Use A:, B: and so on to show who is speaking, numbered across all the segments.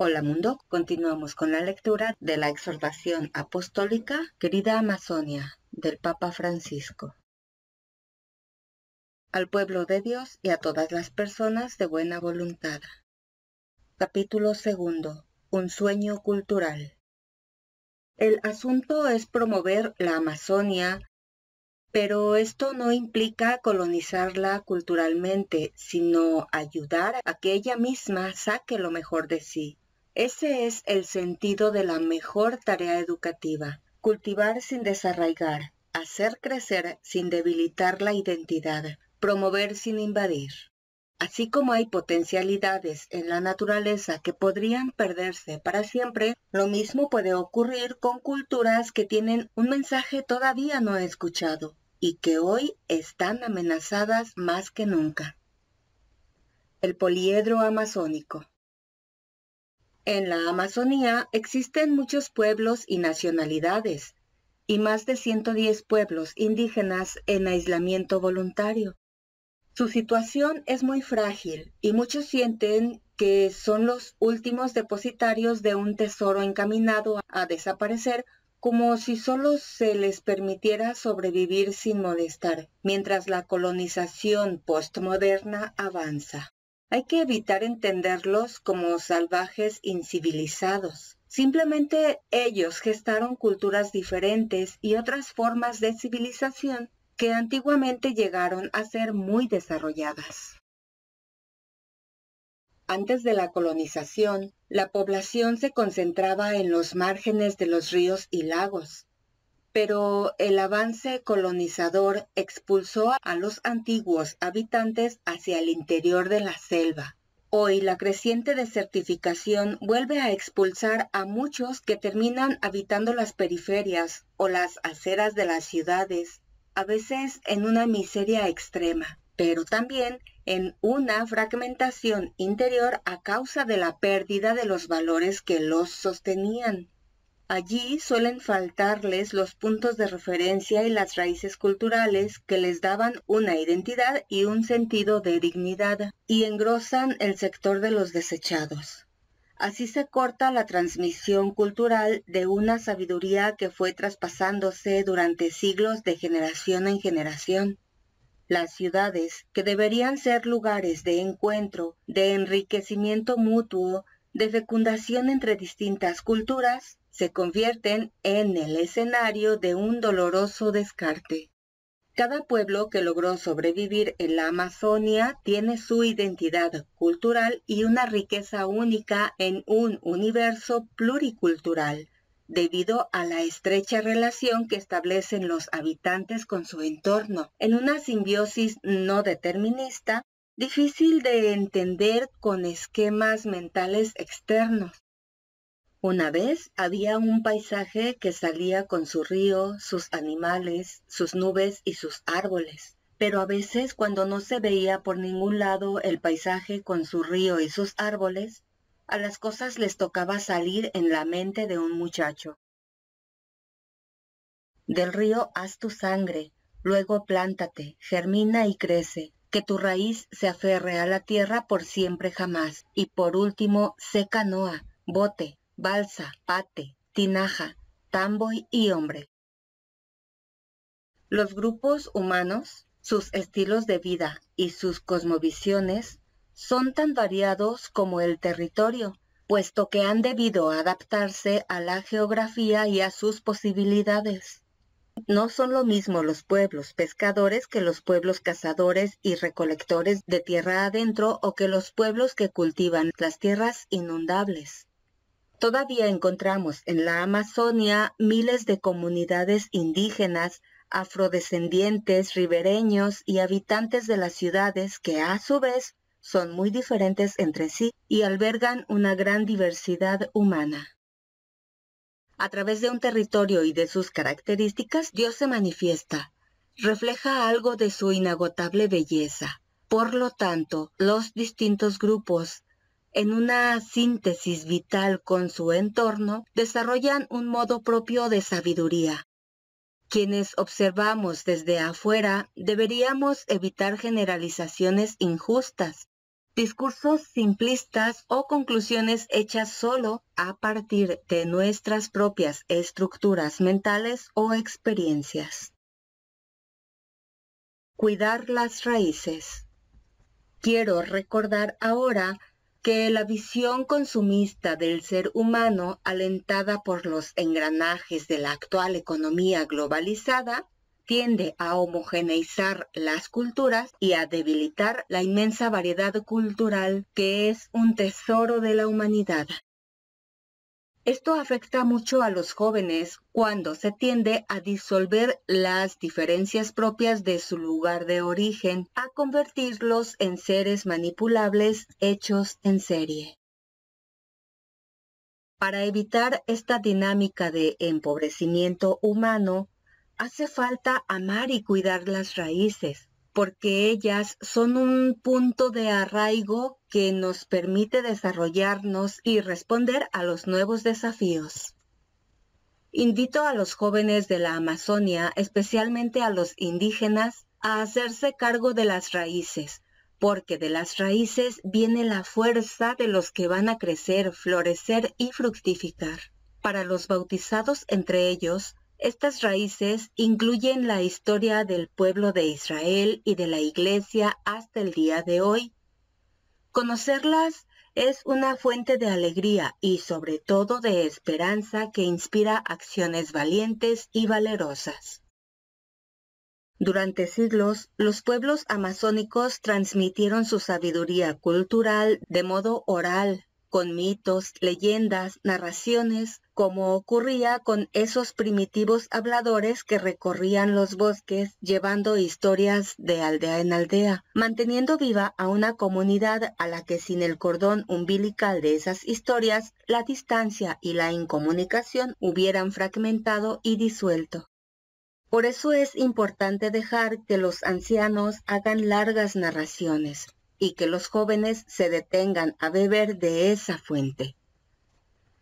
A: Hola mundo, continuamos con la lectura de la exhortación apostólica Querida Amazonia del Papa Francisco. Al pueblo de Dios y a todas las personas de buena voluntad. Capítulo 2. Un sueño cultural. El asunto es promover la Amazonia, pero esto no implica colonizarla culturalmente, sino ayudar a que ella misma saque lo mejor de sí. Ese es el sentido de la mejor tarea educativa: cultivar sin desarraigar, hacer crecer sin debilitar la identidad, promover sin invadir. Así como hay potencialidades en la naturaleza que podrían perderse para siempre, lo mismo puede ocurrir con culturas que tienen un mensaje todavía no escuchado y que hoy están amenazadas más que nunca. El poliedro amazónico. En la Amazonía existen muchos pueblos y nacionalidades, y más de 110 pueblos indígenas en aislamiento voluntario. Su situación es muy frágil y muchos sienten que son los últimos depositarios de un tesoro encaminado a desaparecer, como si solo se les permitiera sobrevivir sin molestar, mientras la colonización postmoderna avanza. Hay que evitar entenderlos como salvajes incivilizados. Simplemente ellos gestaron culturas diferentes y otras formas de civilización que antiguamente llegaron a ser muy desarrolladas. Antes de la colonización, la población se concentraba en los márgenes de los ríos y lagos, pero el avance colonizador expulsó a los antiguos habitantes hacia el interior de la selva. Hoy la creciente desertificación vuelve a expulsar a muchos que terminan habitando las periferias o las aceras de las ciudades, a veces en una miseria extrema, pero también en una fragmentación interior a causa de la pérdida de los valores que los sostenían. Allí suelen faltarles los puntos de referencia y las raíces culturales que les daban una identidad y un sentido de dignidad, y engrosan el sector de los desechados. Así se corta la transmisión cultural de una sabiduría que fue traspasándose durante siglos de generación en generación. Las ciudades, que deberían ser lugares de encuentro, de enriquecimiento mutuo, de fecundación entre distintas culturas, se convierten en el escenario de un doloroso descarte. Cada pueblo que logró sobrevivir en la Amazonia tiene su identidad cultural y una riqueza única en un universo pluricultural, debido a la estrecha relación que establecen los habitantes con su entorno, en una simbiosis no determinista, difícil de entender con esquemas mentales externos. Una vez había un paisaje que salía con su río, sus animales, sus nubes y sus árboles, pero a veces cuando no se veía por ningún lado el paisaje con su río y sus árboles, a las cosas les tocaba salir en la mente de un muchacho. Del río haz tu sangre, luego plántate, germina y crece, que tu raíz se aferre a la tierra por siempre jamás, y por último sé canoa, bote, balsa, pate, tinaja, tamboy y hombre. Los grupos humanos, sus estilos de vida y sus cosmovisiones son tan variados como el territorio, puesto que han debido adaptarse a la geografía y a sus posibilidades. No son lo mismo los pueblos pescadores que los pueblos cazadores y recolectores de tierra adentro o que los pueblos que cultivan las tierras inundables. Todavía encontramos en la Amazonia miles de comunidades indígenas, afrodescendientes, ribereños y habitantes de las ciudades que a su vez son muy diferentes entre sí y albergan una gran diversidad humana. A través de un territorio y de sus características, Dios se manifiesta, refleja algo de su inagotable belleza. Por lo tanto, los distintos grupos, en una síntesis vital con su entorno, desarrollan un modo propio de sabiduría. Quienes observamos desde afuera deberíamos evitar generalizaciones injustas, discursos simplistas o conclusiones hechas solo a partir de nuestras propias estructuras mentales o experiencias. Cuidar las raíces. Quiero recordar ahora que la visión consumista del ser humano, alentada por los engranajes de la actual economía globalizada, tiende a homogeneizar las culturas y a debilitar la inmensa variedad cultural que es un tesoro de la humanidad. Esto afecta mucho a los jóvenes cuando se tiende a disolver las diferencias propias de su lugar de origen, a convertirlos en seres manipulables hechos en serie. Para evitar esta dinámica de empobrecimiento humano, hace falta amar y cuidar las raíces, porque ellas son un punto de arraigo que nos permite desarrollarnos y responder a los nuevos desafíos. Invito a los jóvenes de la Amazonia, especialmente a los indígenas, a hacerse cargo de las raíces, porque de las raíces viene la fuerza de los que van a crecer, florecer y fructificar. Para los bautizados entre ellos, estas raíces incluyen la historia del pueblo de Israel y de la Iglesia hasta el día de hoy. Conocerlas es una fuente de alegría y sobre todo de esperanza que inspira acciones valientes y valerosas. Durante siglos, los pueblos amazónicos transmitieron su sabiduría cultural de modo oral, con mitos, leyendas, narraciones, como ocurría con esos primitivos habladores que recorrían los bosques llevando historias de aldea en aldea, manteniendo viva a una comunidad a la que sin el cordón umbilical de esas historias, la distancia y la incomunicación hubieran fragmentado y disuelto. Por eso es importante dejar que los ancianos hagan largas narraciones y que los jóvenes se detengan a beber de esa fuente.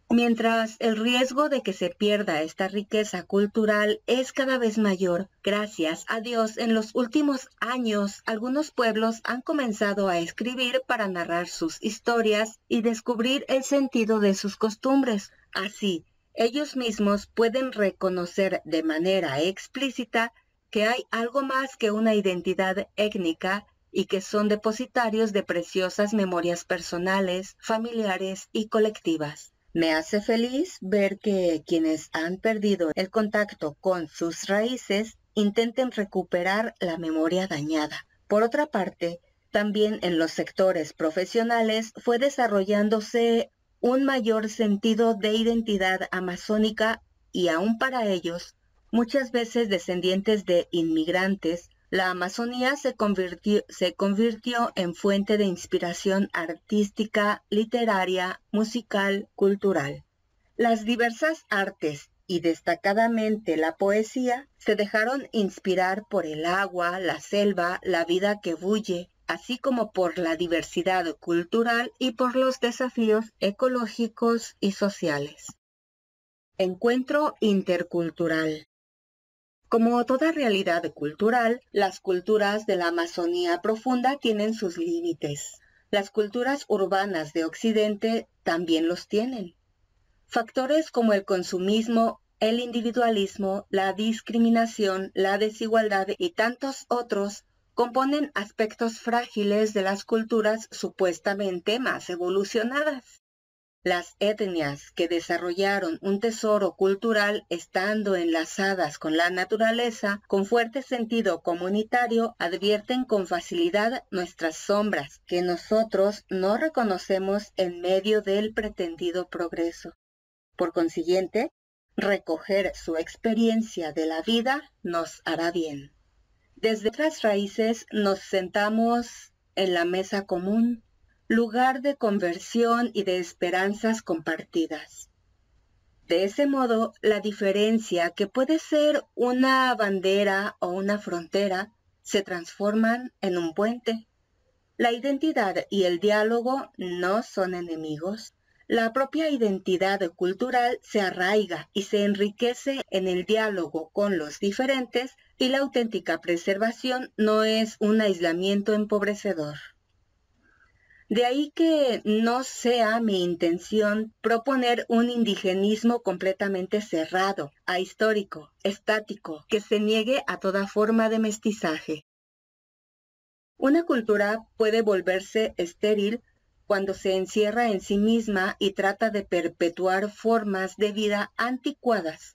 A: Mientras el riesgo de que se pierda esta riqueza cultural es cada vez mayor, gracias a Dios, en los últimos años algunos pueblos han comenzado a escribir para narrar sus historias y descubrir el sentido de sus costumbres. Así, ellos mismos pueden reconocer de manera explícita que hay algo más que una identidad étnica y que son depositarios de preciosas memorias personales, familiares y colectivas. Me hace feliz ver que quienes han perdido el contacto con sus raíces intenten recuperar la memoria dañada. Por otra parte, también en los sectores profesionales fue desarrollándose un mayor sentido de identidad amazónica y aún para ellos, muchas veces descendientes de inmigrantes, la Amazonía se convirtió en fuente de inspiración artística, literaria, musical, cultural. Las diversas artes y destacadamente la poesía se dejaron inspirar por el agua, la selva, la vida que bulle, así como por la diversidad cultural y por los desafíos ecológicos y sociales. Encuentro intercultural. Como toda realidad cultural, las culturas de la Amazonía profunda tienen sus límites. Las culturas urbanas de Occidente también los tienen. Factores como el consumismo, el individualismo, la discriminación, la desigualdad y tantos otros componen aspectos frágiles de las culturas supuestamente más evolucionadas. Las etnias que desarrollaron un tesoro cultural estando enlazadas con la naturaleza, con fuerte sentido comunitario, advierten con facilidad nuestras sombras, que nosotros no reconocemos en medio del pretendido progreso. Por consiguiente, recoger su experiencia de la vida nos hará bien. Desde otras raíces nos sentamos en la mesa común, lugar de conversión y de esperanzas compartidas. De ese modo, la diferencia, que puede ser una bandera o una frontera, se transforman en un puente. La identidad y el diálogo no son enemigos. La propia identidad cultural se arraiga y se enriquece en el diálogo con los diferentes y la auténtica preservación no es un aislamiento empobrecedor. De ahí que no sea mi intención proponer un indigenismo completamente cerrado, ahistórico, estático, que se niegue a toda forma de mestizaje. Una cultura puede volverse estéril cuando se encierra en sí misma y trata de perpetuar formas de vida anticuadas,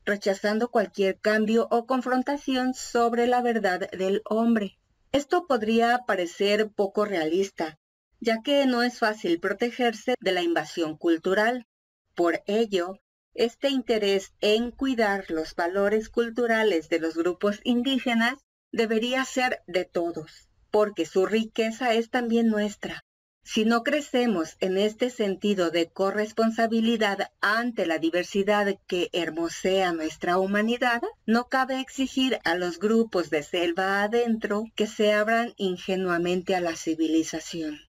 A: rechazando cualquier cambio o confrontación sobre la verdad del hombre. Esto podría parecer poco realista, ya que no es fácil protegerse de la invasión cultural. Por ello, este interés en cuidar los valores culturales de los grupos indígenas debería ser de todos, porque su riqueza es también nuestra. Si no crecemos en este sentido de corresponsabilidad ante la diversidad que hermosea nuestra humanidad, no cabe exigir a los grupos de selva adentro que se abran ingenuamente a la civilización.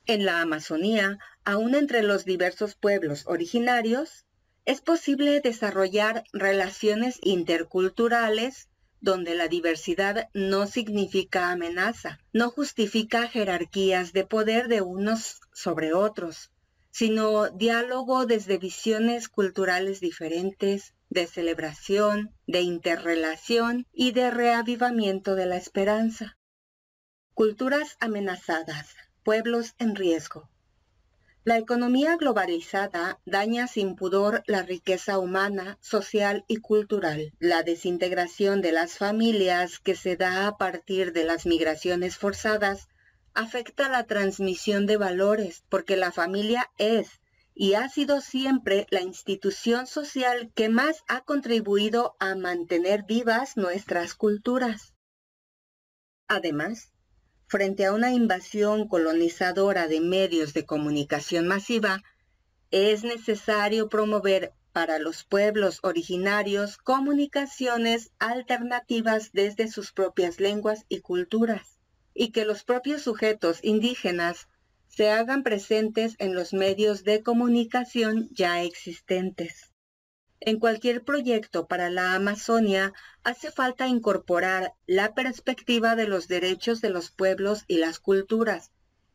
A: En la Amazonía, aún entre los diversos pueblos originarios, es posible desarrollar relaciones interculturales donde la diversidad no significa amenaza, no justifica jerarquías de poder de unos sobre otros, sino diálogo desde visiones culturales diferentes, de celebración, de interrelación y de reavivamiento de la esperanza. Culturas amenazadas, pueblos en riesgo. La economía globalizada daña sin pudor la riqueza humana, social y cultural. La desintegración de las familias que se da a partir de las migraciones forzadas afecta la transmisión de valores, porque la familia es y ha sido siempre la institución social que más ha contribuido a mantener vivas nuestras culturas. Además, frente a una invasión colonizadora de medios de comunicación masiva, es necesario promover para los pueblos originarios comunicaciones alternativas desde sus propias lenguas y culturas, y que los propios sujetos indígenas se hagan presentes en los medios de comunicación ya existentes. En cualquier proyecto para la Amazonia hace falta incorporar la perspectiva de los derechos de los pueblos y las culturas,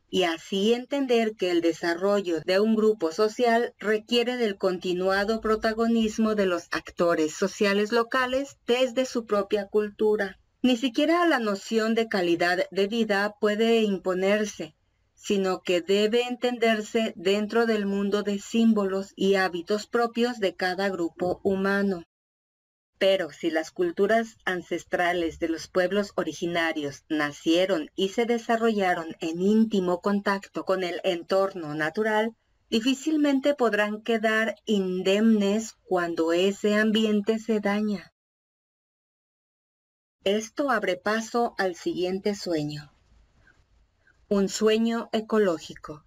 A: y así entender que el desarrollo de un grupo social requiere del continuado protagonismo de los actores sociales locales desde su propia cultura. Ni siquiera la noción de calidad de vida puede imponerse, sino que debe entenderse dentro del mundo de símbolos y hábitos propios de cada grupo humano. Pero si las culturas ancestrales de los pueblos originarios nacieron y se desarrollaron en íntimo contacto con el entorno natural, difícilmente podrán quedar indemnes cuando ese ambiente se daña. Esto abre paso al siguiente sueño. Un sueño ecológico.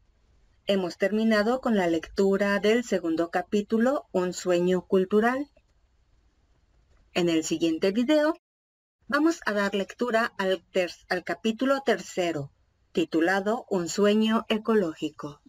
A: Hemos terminado con la lectura del segundo capítulo, Un sueño cultural. En el siguiente video vamos a dar lectura al capítulo tercero, titulado Un sueño ecológico.